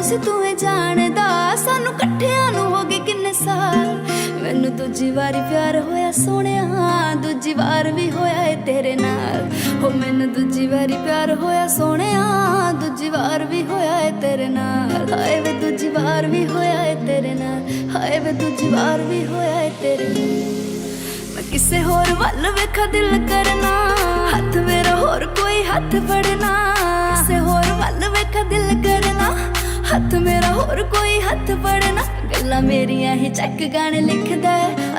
ਸੀ ਤੂੰ ਇਹ ਜਾਣਦਾ, ਸਾਨੂੰ ਇਕੱਠਿਆਂ ਨੂੰ ਹੋ ਗਏ ਕਿੰਨੇ ਸਾਲ। ਮੈਨੂੰ ਦੂਜੀ ਵਾਰੀ ਪਿਆਰ ਹੋਇਆ ਸੋਹਣਿਆ, ਦੂਜੀ ਵਾਰ ਵੀ ਹੋਇਆ ਏ ਤੇਰੇ ਨਾਲ। ਹੋ ਮੈਨੂੰ ਦੂਜੀ ਵਾਰੀ ਪਿਆਰ ਹੋਇਆ ਸੋਹਣਿਆ, ਦੂਜੀ ਵਾਰ ਵੀ ਹੋਇਆ ਏ ਤੇਰੇ ਨਾਲ। ਹਾਏ ਵੇ ਦੂਜੀ ਵਾਰ ਵੀ ਹੋਇਆ ਏ ਤੇਰੇ ਨਾਲ, ਹਾਏ ਵੇ ਦੂਜੀ ਵਾਰ ਵੀ ਹੋਇਆ ਏ ਤੇਰੇ ਨਾਲ। ਮੈਂ ਕਿਸੇ ਹੋਰ ਵੱਲ ਵੇਖਾ ਦਿਲ ਕਰਨਾ, ਹੱਥ ਮੇਰਾ ਹੋਰ ਕੋਈ ਹੱਥ ਫੜਨਾ। ਕਿਸੇ ਹੋਰ ਵੱਲ ਵੇਖਾ ਦਿਲ ਕਰਨਾ, ਹੱਥ ਮੇਰਾ ਹੋਰ ਕੋਈ ਹੱਥ ਫੜਨਾ। ਗੱਲਾਂ ਮੇਰੀਆਂ ਹੀ ਚੱਕ ਗਾਣੇ ਲਿਖਦਾ,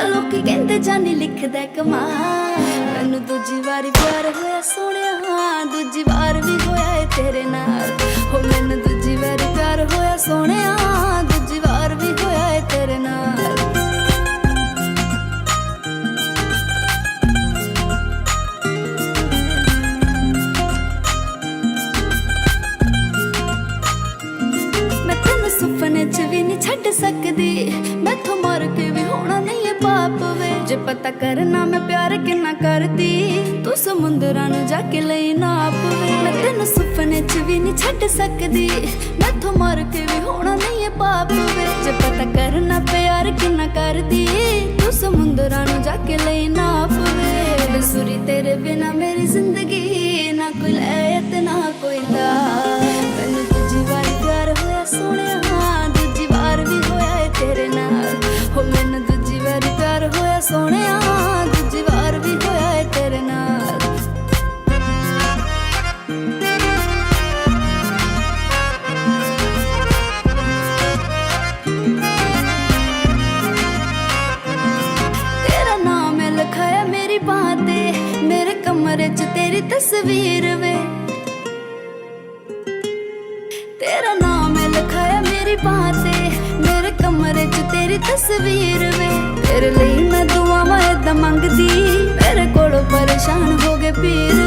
ਲੋਕੀ ਕਹਿੰਦੇ ਜਾਨੀ ਲਿਖਦਾ ਕਮਾਲ। ਮੈਨੂੰ ਦੂਜੀ ਵਾਰੀ ਪਿਆਰ ਹੋਇਆ ਸੋਹਣਿਆ, ਦੂਜੀ ਵਾਰ ਵੀ ਹੋਇਆ ਏ ਤੇਰੇ ਨਾਲ। ਹੋ ਮੈਨੂੰ ਦੂਜੀ ਵਾਰੀ ਪਿਆਰ ਹੋਇਆ ਸੋਹਣਿਆ, ਦੂਜੀ ਵਾਰ ਵੀ ਹੋਇਆ ਏ ਤੇਰੇ ਨਾਲ। ਸੁਪਨੇ ਚ ਵੀ ਨਹੀਂ ਛੱਡ ਸਕਦੀ, ਮੈਥੋਂ ਮਰ ਕੇ ਵੀ ਹੋਣਾ ਨਹੀਂ ਪਾਪ ਵੇ। ਜੇ ਪਤਾ ਕਰਨਾ ਮੈਂ ਪਿਆਰ ਕਿੰਨਾ ਕਰਦੀ, ਤੂੰ ਸਮੁੰਦਰਾਂ ਨੂੰ ਜਾ ਕੇ ਲਈ ਨਾਪ ਵੇ। ਮੈਂ ਤੈਨੂੰ ਸੁਪਨੇ ਚ ਵੀ ਨਹੀਂ ਛੱਡ ਸਕਦੀ, ਮੈਥੋਂ ਮਰ ਕੇ ਵੀ ਹੋਣਾ ਨਹੀਂ ਪਾਪ ਵੇ। ਜੇ ਪਤਾ ਕਰਨਾ ਪਿਆਰ ਕਿੰਨਾ ਕਰਦੀ, ਤੂੰ ਸਮੁੰਦਰਾਂ ਨੂੰ ਜਾ ਕੇ ਲਈ ਨਾਪ ਵੇ। ਬੇਸੁਰੀ ਤੇਰੇ ਬਿਨਾ ਮੇਰੀ ਜ਼ਿੰਦਗੀ, ਨਾ ਕੋਈ ਲੈ ਤੇ ਨਾ ਕੋਈ ਦਾ। ਮੈਨੂੰ ਦੂਜੀ ਵਾਰੀ ਪਿਆਰ ਹੋਇਆ ਸੋਹਣਿਆ, ਦੂਜੀ ਵਾਰ ਵੀ ਹੋਇਆ ਏ ਤੇਰੇ ਨਾਲ। ਹੋ ਮੈਨੂੰ ਦੂਜੀ ਵਾਰੀ ਪਿਆਰ ਹੋਇਆ ਸੋਹਣਿਆ, ਦੂਜੀ ਵਾਰ ਵੀ ਹੋਇਆ ਏ ਤੇਰੇ ਨਾਲ। ਤੇਰਾ ਨਾਮ ਹੈ ਲਿਖਾਇਆ ਮੇਰੀ ਬਾਂਹ ਤੇ, ਮੇਰੇ ਕਮਰੇ ਚ ਤੇਰੀ ਤਸਵੀਰ ਵੇ। ਤੇਰਾ ਨਾਮ ਹੈ ਲਿਖਾਇਆ ਮੇਰੀ ਬਾਂਹ ਤੇ, ਮੇਰੇ ਕਮਰੇ ਚ ਤੇਰੀ ਤਸਵੀਰ ਵੇ। ਤੇਰੇ ਲਈ ਮੈਂ ਦੁਆਵਾਂ ਏਦਾਂ ਮੰਗਦੀ, ਮੇਰੇ ਕੋਲੋਂ ਪਰੇਸ਼ਾਨ ਹੋ ਗਏ ਪੀਰ।